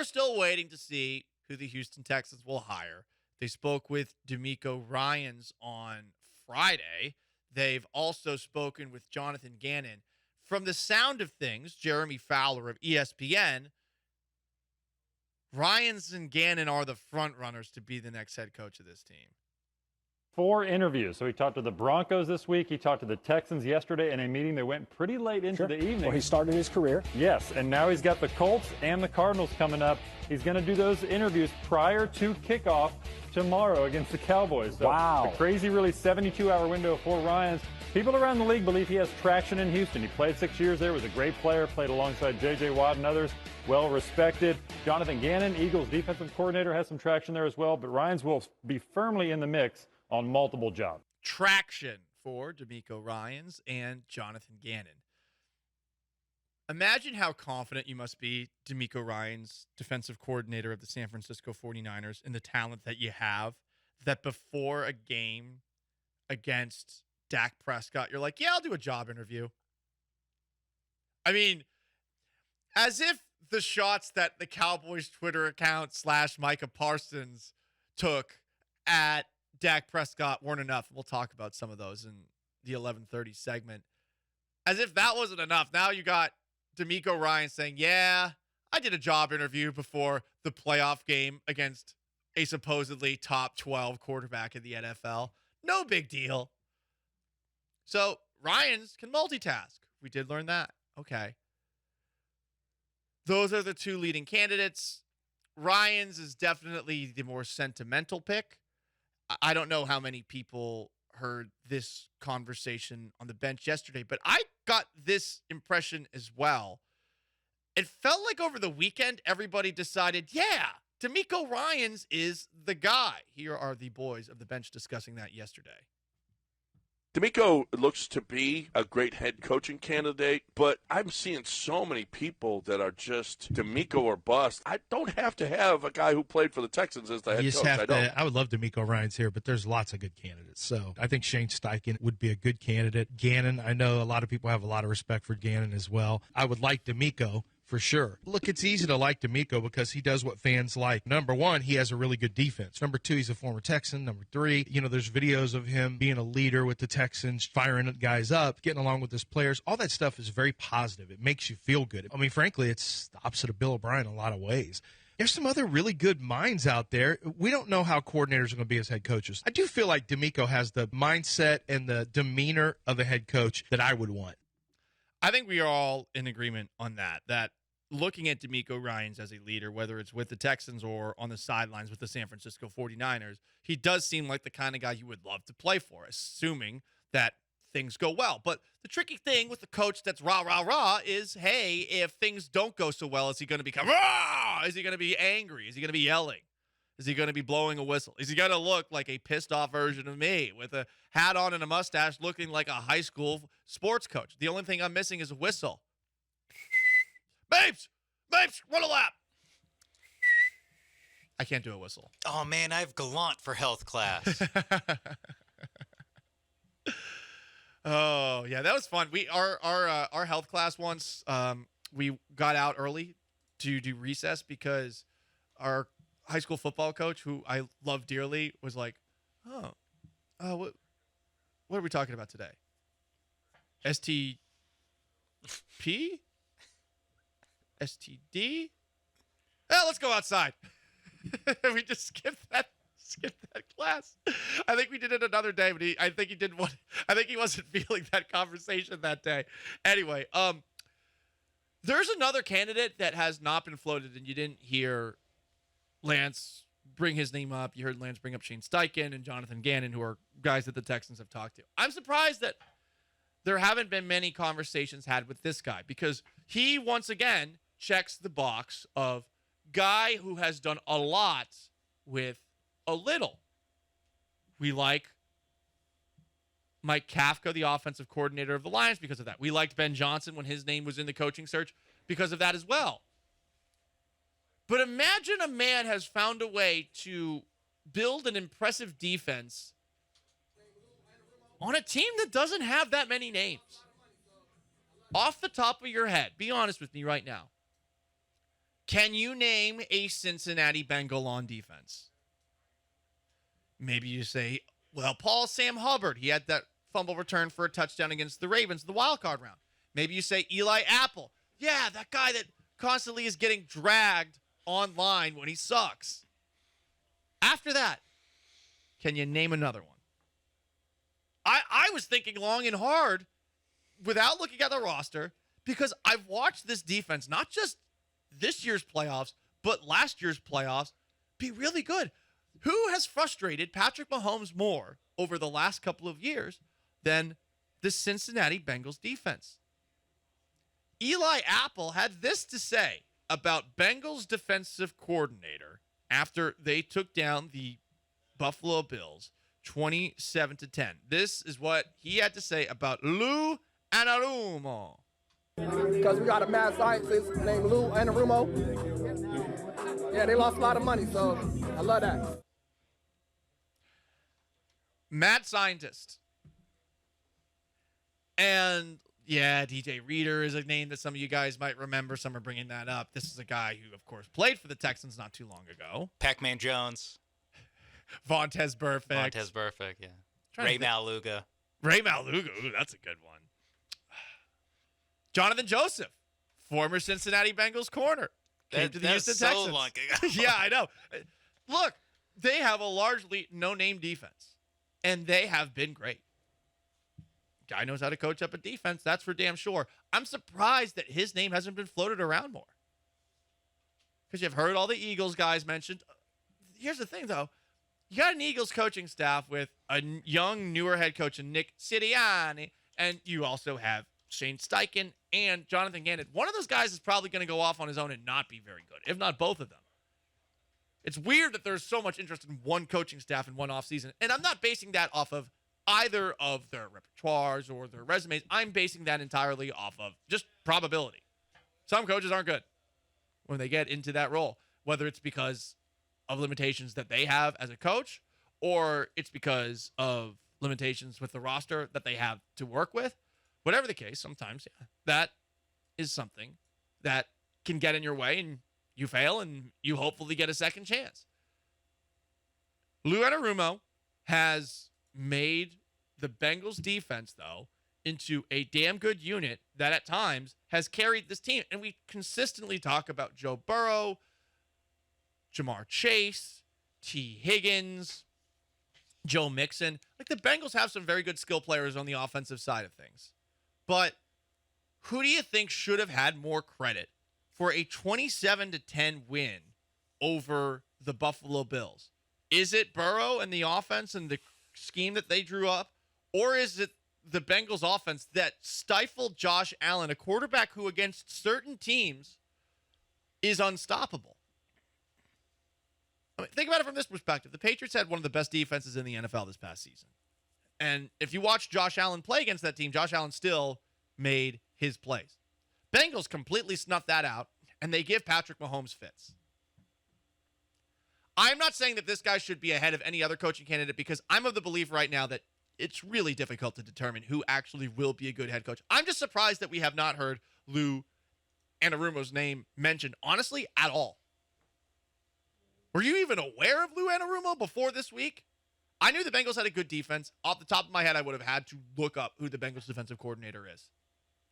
we're still waiting to see who the Houston Texans will hire. They spoke with DeMeco Ryans on Friday. They've also spoken with Jonathan Gannon. From the sound of things, Jeremy Fowler of ESPN, Ryans and Gannon are the front runners to be the next head coach of this team. 4 interviews. So he talked to the Broncos this week. He talked to the Texans yesterday in a meeting that went pretty late into the evening. Well, he started his career. Yes, and now he's got the Colts and the Cardinals coming up. He's going to do those interviews prior to kickoff tomorrow against the Cowboys. So wow. A crazy, really 72-hour window for Ryans. People around the league believe he has traction in Houston. He played 6 years there, was a great player, played alongside J.J. Watt and others, well respected. Jonathan Gannon, Eagles defensive coordinator, has some traction there as well, but Ryans will be firmly in the mix on multiple jobs. Traction for DeMeco Ryans and Jonathan Gannon. Imagine how confident you must be, DeMeco Ryans, defensive coordinator of the San Francisco 49ers, in the talent that you have, that before a game against Dak Prescott, you're like, yeah, I'll do a job interview. I mean, as if the shots that the Cowboys Twitter account / Micah Parsons took at Dak Prescott weren't enough. We'll talk about some of those in the 11:30 segment. As if that wasn't enough, now you got DeMeco Ryans saying, yeah, I did a job interview before the playoff game against a supposedly top 12 quarterback in the NFL. No big deal. So Ryans can multitask. We did learn that. Okay. Those are the 2 leading candidates. Ryans is definitely the more sentimental pick. I don't know how many people heard this conversation on the bench yesterday, but I got this impression as well. It felt like over the weekend, everybody decided, yeah, DeMeco Ryans is the guy. Here are the boys of the bench discussing that yesterday. DeMeco looks to be a great head coaching candidate, but I'm seeing so many people that are just DeMeco or bust. I don't have to have a guy who played for the Texans as the head coach. I would love DeMeco Ryans here, but there's lots of good candidates. So I think Shane Steichen would be a good candidate. Gannon, I know a lot of people have a lot of respect for Gannon as well. I would like DeMeco for sure. Look, it's easy to like DeMeco because he does what fans like. Number 1, he has a really good defense. Number 2, he's a former Texan. Number 3, there's videos of him being a leader with the Texans, firing guys up, getting along with his players. All that stuff is very positive. It makes you feel good. I mean, frankly, it's the opposite of Bill O'Brien in a lot of ways. There's some other really good minds out there. We don't know how coordinators are going to be as head coaches. I do feel like DeMeco has the mindset and the demeanor of a head coach that I would want. I think we are all in agreement on that looking at DeMeco Ryans as a leader, whether it's with the Texans or on the sidelines with the San Francisco 49ers, he does seem like the kind of guy you would love to play for, assuming that things go well. But the tricky thing with the coach that's rah, rah, rah is, hey, if things don't go so well, is he going to become rah? Is he going to be angry? Is he going to be yelling? Is he going to be blowing a whistle? Is he going to look like a pissed off version of me with a hat on and a mustache looking like a high school sports coach? The only thing I'm missing is a whistle. Babes, run a lap. I can't do a whistle. Oh, man, I have Gallant for health class. Oh, yeah, that was fun. Our health class once, we got out early to do recess because our high school football coach, who I love dearly, was like, what are we talking about today? STP? STD? Let's go outside. We just skipped that class. I think we did it another day, but I think he wasn't feeling that conversation that day. Anyway, there's another candidate that has not been floated, and you didn't hear Lance bring his name up. You heard Lance bring up Shane Steichen and Jonathan Gannon, who are guys that the Texans have talked to. I'm surprised that there haven't been many conversations had with this guy, because he, once again, checks the box of guy who has done a lot with a little. We like Mike Kafka, the offensive coordinator of the Lions, because of that. We liked Ben Johnson when his name was in the coaching search because of that as well. But imagine a man has found a way to build an impressive defense on a team that doesn't have that many names. Off the top of your head, be honest with me right now. Can you name a Cincinnati Bengal on defense? Maybe you say, well, Sam Hubbard. He had that fumble return for a touchdown against the Ravens in the wild card round. Maybe you say Eli Apple. Yeah, that guy that constantly is getting dragged online when he sucks. After that, can you name another one? I was thinking long and hard without looking at the roster because I've watched this defense, not just this year's playoffs, but last year's playoffs, be really good. Who has frustrated Patrick Mahomes more over the last couple of years than the Cincinnati Bengals defense? Eli Apple had this to say about Bengals defensive coordinator after they took down the Buffalo Bills 27-10. This is what he had to say about Lou Anarumo. Because we got a mad scientist named Lou Anarumo. Yeah, they lost a lot of money, so I love that. Mad scientist. And yeah, DJ Reader is a name that some of you guys might remember. Some are bringing that up. This is a guy who, of course, played for the Texans not too long ago. Pac-Man Jones. Vontez Burfict. Yeah. Ray Maluga. Ray Maluga. Ooh, that's a good one. Jonathan Joseph, former Cincinnati Bengals corner. Came to the Houston Texans. So long ago. Yeah, I know. Look, they have a largely no-name defense, and they have been great. Guy knows how to coach up a defense, that's for damn sure. I'm surprised that his name hasn't been floated around more. Because you've heard all the Eagles guys mentioned. Here's the thing, though. You got an Eagles coaching staff with a young, newer head coach in Nick Sirianni, and you also have Shane Steichen and Jonathan Gannon. One of those guys is probably going to go off on his own and not be very good, if not both of them. It's weird that there's so much interest in one coaching staff in one offseason, and I'm not basing that off of either of their repertoires or their resumes. I'm basing that entirely off of just probability. Some coaches aren't good when they get into that role, whether it's because of limitations that they have as a coach or it's because of limitations with the roster that they have to work with. Whatever the case, sometimes that is something that can get in your way and you fail and you hopefully get a second chance. Lou Anarumo has made the Bengals defense, though, into a damn good unit that at times has carried this team. And we consistently talk about Joe Burrow, Jamar Chase, T. Higgins, Joe Mixon. Like, the Bengals have some very good skill players on the offensive side of things. But who do you think should have had more credit for a 27-10 win over the Buffalo Bills? Is it Burrow and the offense and the scheme that they drew up? Or is it the Bengals offense that stifled Josh Allen, a quarterback who against certain teams is unstoppable? I mean, think about it from this perspective. The Patriots had one of the best defenses in the NFL this past season. And if you watch Josh Allen play against that team, Josh Allen still made his plays. Bengals completely snuffed that out, and they give Patrick Mahomes fits. I'm not saying that this guy should be ahead of any other coaching candidate because I'm of the belief right now that it's really difficult to determine who actually will be a good head coach. I'm just surprised that we have not heard Lou Anarumo's name mentioned, honestly, at all. Were you even aware of Lou Anarumo before this week? I knew the Bengals had a good defense. Off the top of my head, I would have had to look up who the Bengals defensive coordinator is.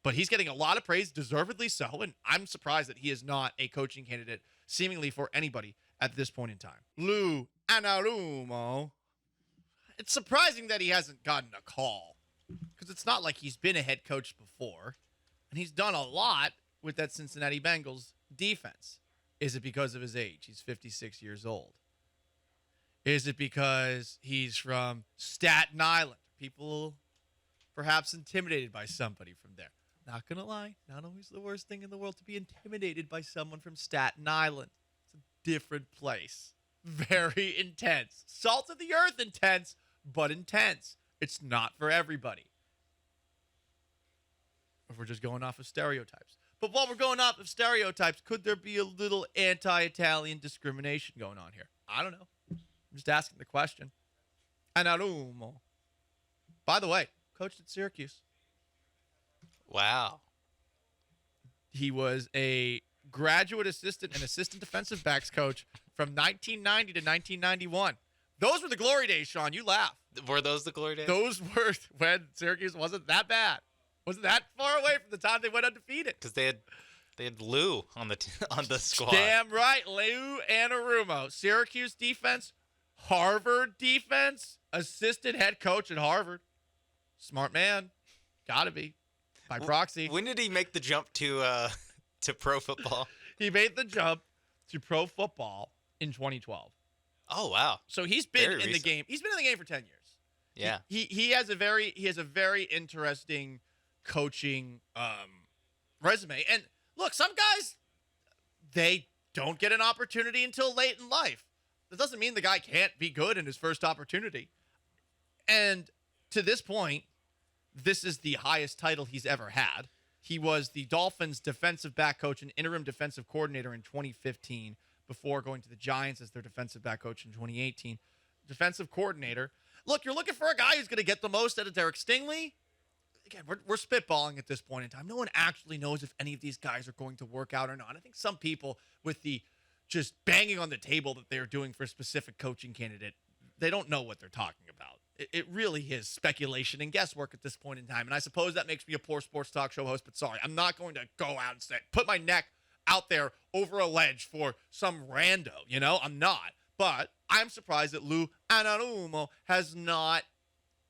But he's getting a lot of praise, deservedly so, and I'm surprised that he is not a coaching candidate seemingly for anybody at this point in time. Lou Anarumo. It's surprising that he hasn't gotten a call because it's not like he's been a head coach before, and he's done a lot with that Cincinnati Bengals defense. Is it because of his age? He's 56 years old. Is it because he's from Staten Island? People perhaps intimidated by somebody from there. Not going to lie, not always the worst thing in the world to be intimidated by someone from Staten Island. It's a different place. Very intense. Salt of the earth intense, but intense. It's not for everybody. If we're just going off of stereotypes. But while we're going off of stereotypes, could there be a little anti-Italian discrimination going on here? I don't know. I'm just asking the question. Anarumo. By the way, coached at Syracuse. Wow. He was a graduate assistant and assistant defensive backs coach from 1990 to 1991. Those were the glory days, Sean. You laugh. Were those the glory days? Those were when Syracuse wasn't that bad. Wasn't that far away from the time they went undefeated. Because they had Lou on the on the squad. Damn right, Lou Anarumo. Syracuse defense, Harvard defense, assistant head coach at Harvard. Smart man. Gotta be. By proxy. When did he make the jump to pro football? He made the jump to pro football in 2012. Oh wow! So he's been Very in the recent. game. He's been in the game for 10 years. Yeah. He has a very interesting coaching resume. And look, some guys, they don't get an opportunity until late in life. That doesn't mean the guy can't be good in his first opportunity. And to this point, this is the highest title he's ever had. He was the Dolphins defensive back coach and interim defensive coordinator in 2015 before going to the Giants as their defensive back coach in 2018. Defensive coordinator. Look, you're looking for a guy who's going to get the most out of Derek Stingley. Again, we're spitballing at this point in time. No one actually knows if any of these guys are going to work out or not. I think some people, with the just banging on the table that they're doing for a specific coaching candidate, they don't know what they're talking about. It really is speculation and guesswork at this point in time. And I suppose that makes me a poor sports talk show host, but sorry, I'm not going to go out and say, put my neck out there over a ledge for some rando, I'm not. But I'm surprised that Lou Anarumo has not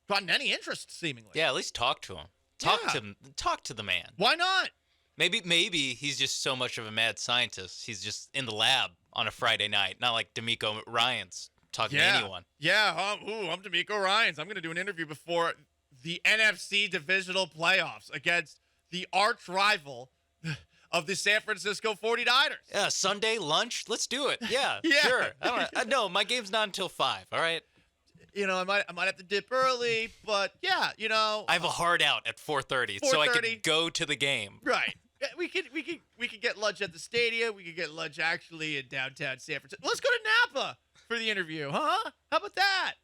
gotten any interest, seemingly. Yeah, at least talk to him. Talk to the man. Why not? Maybe he's just so much of a mad scientist. He's just in the lab on a Friday night, not like DeMeco Ryans talking to anyone. Yeah, I'm DeMeco Ryans. I'm going to do an interview before the NFC divisional playoffs against the arch rival of the San Francisco 49ers. Yeah, Sunday lunch. Let's do it. Yeah, Yeah. sure. No, my game's not until 5. All right. I might have to dip early, but yeah, I have a hard out at 4:30, so I 4:30. could go to the game. right. We could get lunch at the stadium. We could get lunch actually in downtown San Francisco. Let's go to Napa for the interview, huh? How about that?